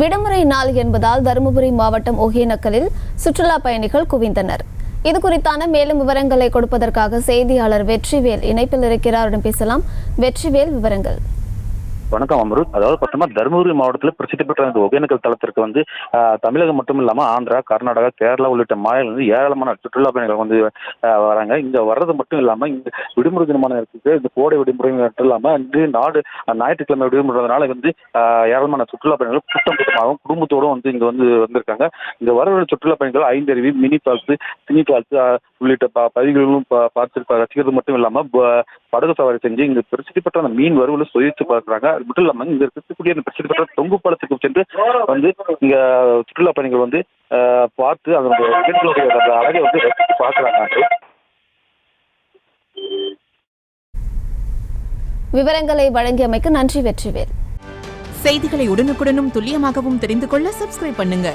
விடுமுறை நாள் என்பதால் தருமபுரி மாவட்டம் ஒகேனக்கலில் சுற்றுலா பயணிகள் குவிந்தனர். இது குறித்தான மேலும் விவரங்களை கொடுப்பதற்காக செய்தியாளர் வெற்றிவேல் இணைப்பில் இருக்கிறார். பேசலாம். வெற்றிவேல், விவரங்கள். வணக்கம் அமருத். அதாவது பார்த்தோம்னா தருமபுரி மாவட்டத்தில் பிரசித்தி பெற்ற இந்த ஒகேனக்கல் தளத்திற்கு தமிழகம் மட்டும் இல்லாமல் ஆந்திரா, கர்நாடகா, கேரளா உள்ளிட்ட மாநிலங்கள் ஏராளமான சுற்றுலா பயணிகள் வராங்க. இங்க வர்றது மட்டும் இல்லாமல் இந்த விடுமுறை தினமான இருக்குது. இந்த கோடை விடுமுறை மட்டும் இல்லாமல் இன்று ஞாயிற்றுக்கிழமை விடுமுறைனால ஏராளமான சுற்றுலா பயணிகள் கூட்டமாகவும் குடும்பத்தோடும் இங்க வந்திருக்காங்க. இங்க வர சுற்றுலா பயணிகள் ஐந்தருவி, மினி ஃபால்ஸ், சினி ஃபால்ஸ் உள்ளிட்ட பகுதிகளிலும் பார்த்து ரசிக்கிறது மட்டும் இல்லாம படகு சவாரி செஞ்சு இங்க பிரசித்தி பெற்ற அந்த மீன் வறுவலை சுவைத்து பார்க்குறாங்க. அது மட்டும் இல்லாம இங்க இருக்கக்கூடிய பிரசித்தி பெற்ற தொங்கு பாலத்துக்கு சென்று இங்க சுற்றுலா பயணிகள் பார்த்து அதனுடைய அழகை ரசித்து பார்க்குறாங்க. விவரங்களை வழங்கியமைக்கு நன்றி வெற்றிவேல். செய்திகளை உடனுக்குடனும் துல்லியமாகவும் தெரிந்து கொள்ள சப்ஸ்கிரைப் பண்ணுங்க.